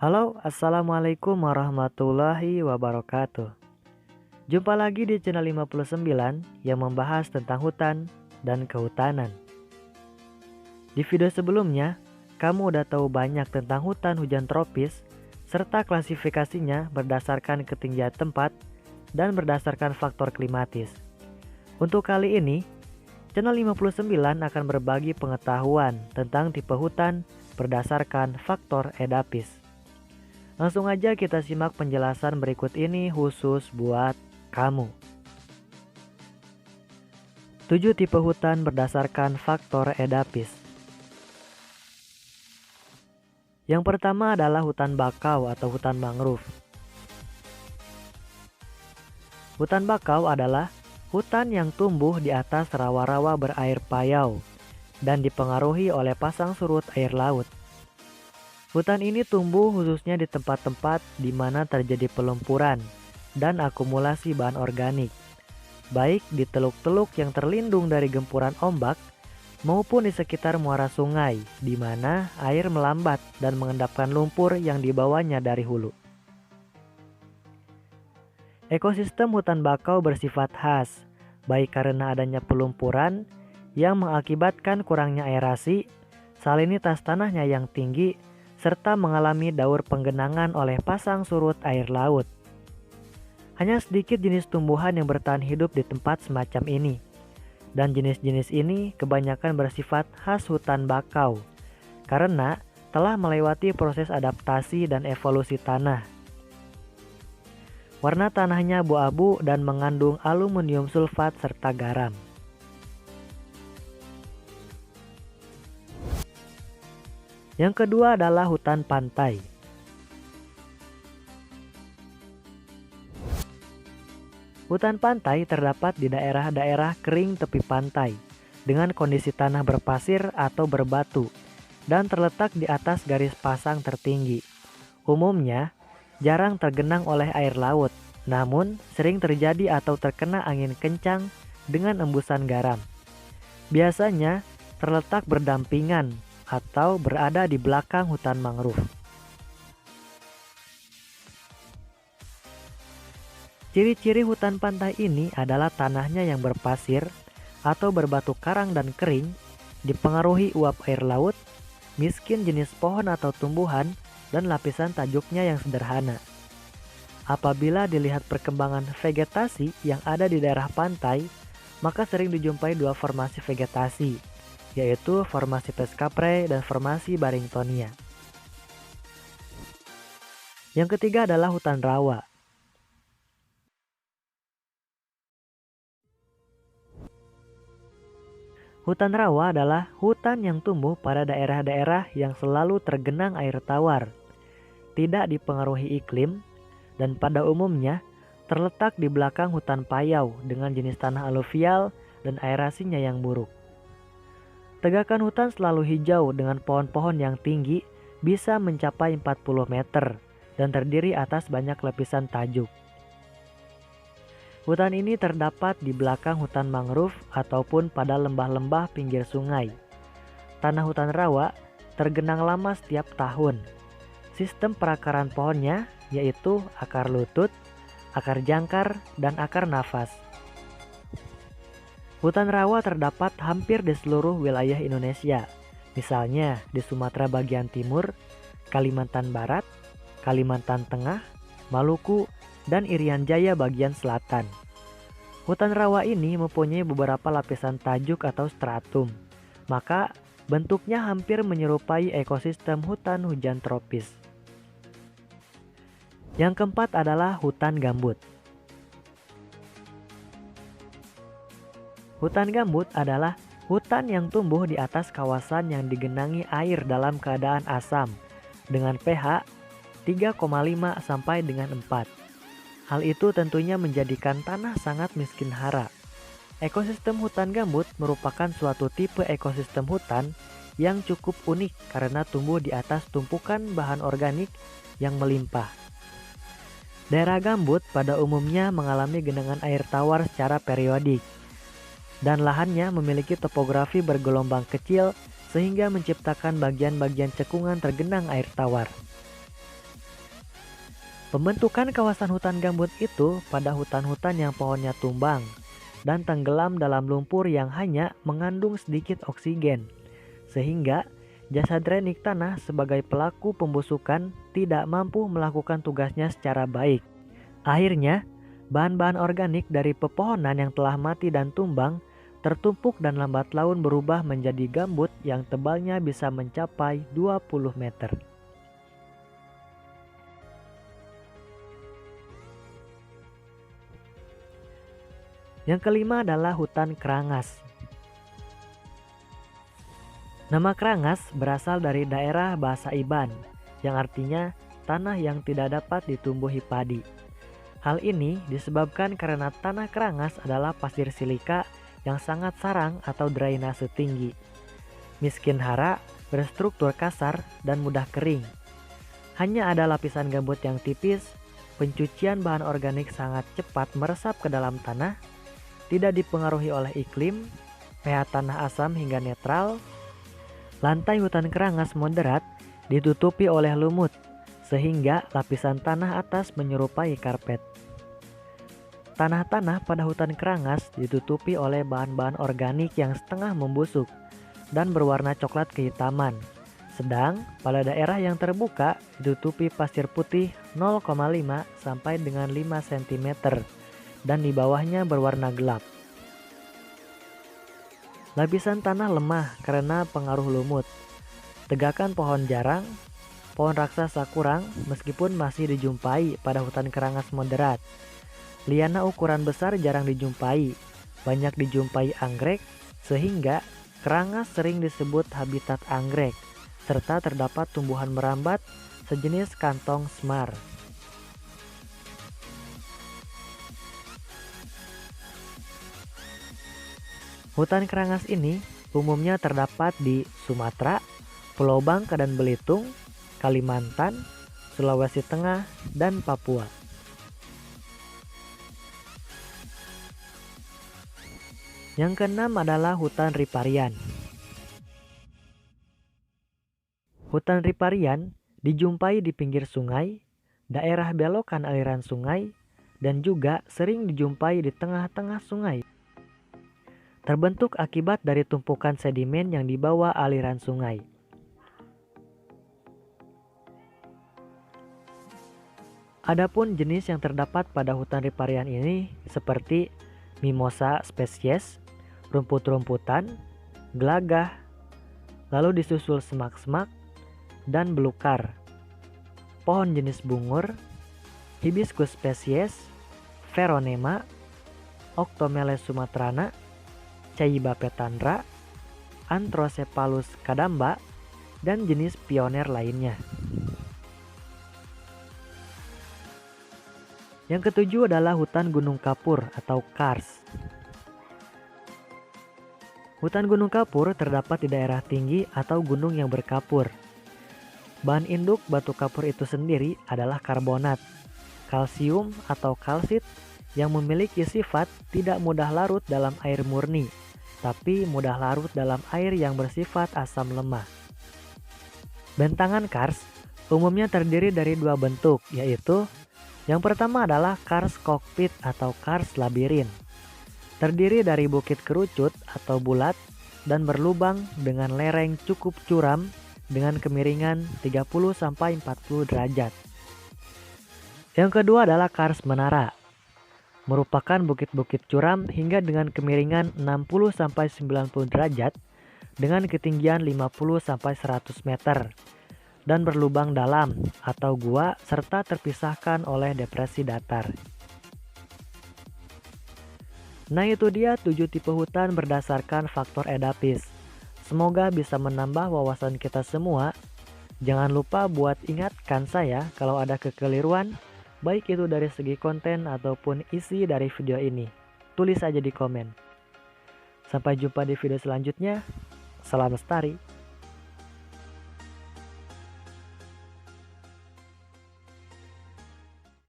Halo, assalamualaikum warahmatullahi wabarakatuh. Jumpa lagi di channel 59 yang membahas tentang hutan dan kehutanan. Di video sebelumnya, kamu udah tahu banyak tentang hutan hujan tropis serta klasifikasinya berdasarkan ketinggian tempat dan berdasarkan faktor klimatis. Untuk kali ini, channel 59 akan berbagi pengetahuan tentang tipe hutan berdasarkan faktor edapis. Langsung aja kita simak penjelasan berikut ini khusus buat kamu. 7 tipe hutan berdasarkan faktor edapis. Yang pertama adalah hutan bakau atau hutan mangrove. Hutan bakau adalah hutan yang tumbuh di atas rawa-rawa berair payau dan dipengaruhi oleh pasang surut air laut. Hutan ini tumbuh khususnya di tempat-tempat di mana terjadi pelumpuran dan akumulasi bahan organik, baik di teluk-teluk yang terlindung dari gempuran ombak maupun di sekitar muara sungai di mana air melambat dan mengendapkan lumpur yang dibawanya dari hulu. Ekosistem hutan bakau bersifat khas, baik karena adanya pelumpuran yang mengakibatkan kurangnya aerasi, salinitas tanahnya yang tinggi, serta mengalami daur penggenangan oleh pasang surut air laut. Hanya sedikit jenis tumbuhan yang bertahan hidup di tempat semacam ini, dan jenis-jenis ini kebanyakan bersifat khas hutan bakau, karena telah melewati proses adaptasi dan evolusi tanah. Warna tanahnya abu-abu dan mengandung aluminium sulfat serta garam. Yang kedua adalah hutan pantai. Hutan pantai terdapat di daerah-daerah kering tepi pantai dengan kondisi tanah berpasir atau berbatu dan terletak di atas garis pasang tertinggi. Umumnya jarang tergenang oleh air laut, namun sering terjadi atau terkena angin kencang dengan embusan garam. Biasanya terletak berdampingan atau berada di belakang hutan mangrove. Ciri-ciri hutan pantai ini adalah tanahnya yang berpasir atau berbatu karang dan kering, dipengaruhi uap air laut, miskin jenis pohon atau tumbuhan, dan lapisan tajuknya yang sederhana. Apabila dilihat perkembangan vegetasi yang ada di daerah pantai, maka sering dijumpai dua formasi vegetasi, yaitu formasi Pescapre dan formasi Barringtonia. Yang ketiga adalah hutan rawa. Hutan rawa adalah hutan yang tumbuh pada daerah-daerah yang selalu tergenang air tawar, tidak dipengaruhi iklim, dan pada umumnya terletak di belakang hutan payau dengan jenis tanah aluvial dan aerasinya yang buruk. Tegakan hutan selalu hijau dengan pohon-pohon yang tinggi bisa mencapai 40 meter dan terdiri atas banyak lapisan tajuk. Hutan ini terdapat di belakang hutan mangrove ataupun pada lembah-lembah pinggir sungai. Tanah hutan rawa tergenang lama setiap tahun. Sistem perakaran pohonnya yaitu akar lutut, akar jangkar, dan akar nafas. Hutan rawa terdapat hampir di seluruh wilayah Indonesia, misalnya di Sumatera bagian timur, Kalimantan Barat, Kalimantan Tengah, Maluku, dan Irian Jaya bagian selatan. Hutan rawa ini mempunyai beberapa lapisan tajuk atau stratum, maka bentuknya hampir menyerupai ekosistem hutan hujan tropis. Yang keempat adalah hutan gambut. Hutan gambut adalah hutan yang tumbuh di atas kawasan yang digenangi air dalam keadaan asam dengan pH 3,5 sampai dengan 4. Hal itu tentunya menjadikan tanah sangat miskin hara. Ekosistem hutan gambut merupakan suatu tipe ekosistem hutan yang cukup unik karena tumbuh di atas tumpukan bahan organik yang melimpah. Daerah gambut pada umumnya mengalami genangan air tawar secara periodik, dan lahannya memiliki topografi bergelombang kecil sehingga menciptakan bagian-bagian cekungan tergenang air tawar. Pembentukan kawasan hutan gambut itu pada hutan-hutan yang pohonnya tumbang dan tenggelam dalam lumpur yang hanya mengandung sedikit oksigen, sehingga jasa drainik tanah sebagai pelaku pembusukan tidak mampu melakukan tugasnya secara baik. Akhirnya, bahan-bahan organik dari pepohonan yang telah mati dan tumbang tertumpuk dan lambat laun berubah menjadi gambut yang tebalnya bisa mencapai 20 meter. Yang kelima adalah hutan kerangas. Nama kerangas berasal dari daerah bahasa Iban, yang artinya tanah yang tidak dapat ditumbuhi padi. Hal ini disebabkan karena tanah kerangas adalah pasir silika yang sangat sarang atau drainase tinggi, miskin hara, berstruktur kasar, dan mudah kering. Hanya ada lapisan gambut yang tipis, pencucian bahan organik sangat cepat meresap ke dalam tanah, tidak dipengaruhi oleh iklim, pH tanah asam hingga netral. Lantai hutan kerangas moderat ditutupi oleh lumut, sehingga lapisan tanah atas menyerupai karpet. Tanah-tanah pada hutan kerangas ditutupi oleh bahan-bahan organik yang setengah membusuk dan berwarna coklat kehitaman. Sedang pada daerah yang terbuka ditutupi pasir putih 0,5 sampai dengan 5 cm dan di bawahnya berwarna gelap. Lapisan tanah lemah karena pengaruh lumut. Tegakan pohon jarang, pohon raksasa kurang meskipun masih dijumpai pada hutan kerangas moderat. Liana ukuran besar jarang dijumpai, banyak dijumpai anggrek, sehingga kerangas sering disebut habitat anggrek, serta terdapat tumbuhan merambat sejenis kantong semar. Hutan kerangas ini umumnya terdapat di Sumatera, Pulau Bangka dan Belitung, Kalimantan, Sulawesi Tengah, dan Papua. Yang keenam adalah hutan riparian. Hutan riparian dijumpai di pinggir sungai, daerah belokan aliran sungai, dan juga sering dijumpai di tengah-tengah sungai. Terbentuk akibat dari tumpukan sedimen yang dibawa aliran sungai. Adapun jenis yang terdapat pada hutan riparian ini seperti Mimosa spesies, rumput-rumputan, gelagah, lalu disusul semak-semak, dan belukar. Pohon jenis bungur, Hibiscus spesies, Veronema, Octomeles sumatrana, Ceiba petandra, Anthrocephalus kadamba, dan jenis pioner lainnya. Yang ketujuh adalah hutan gunung kapur atau kars. Hutan gunung kapur terdapat di daerah tinggi atau gunung yang berkapur. Bahan induk batu kapur itu sendiri adalah karbonat, kalsium atau kalsit yang memiliki sifat tidak mudah larut dalam air murni, tapi mudah larut dalam air yang bersifat asam lemah. Bentangan kars umumnya terdiri dari dua bentuk, yaitu yang pertama adalah kars kokpit atau kars labirin. Terdiri dari bukit kerucut atau bulat dan berlubang dengan lereng cukup curam dengan kemiringan 30-40 derajat. Yang kedua adalah kars menara. Merupakan bukit-bukit curam hingga dengan kemiringan 60-90 derajat dengan ketinggian 50-100 meter dan berlubang dalam atau gua serta terpisahkan oleh depresi datar. Nah, itu dia 7 tipe hutan berdasarkan faktor edapis. Semoga bisa menambah wawasan kita semua. Jangan lupa buat ingatkan saya kalau ada kekeliruan, baik itu dari segi konten ataupun isi dari video ini. Tulis aja di komen. Sampai jumpa di video selanjutnya. Salam lestari.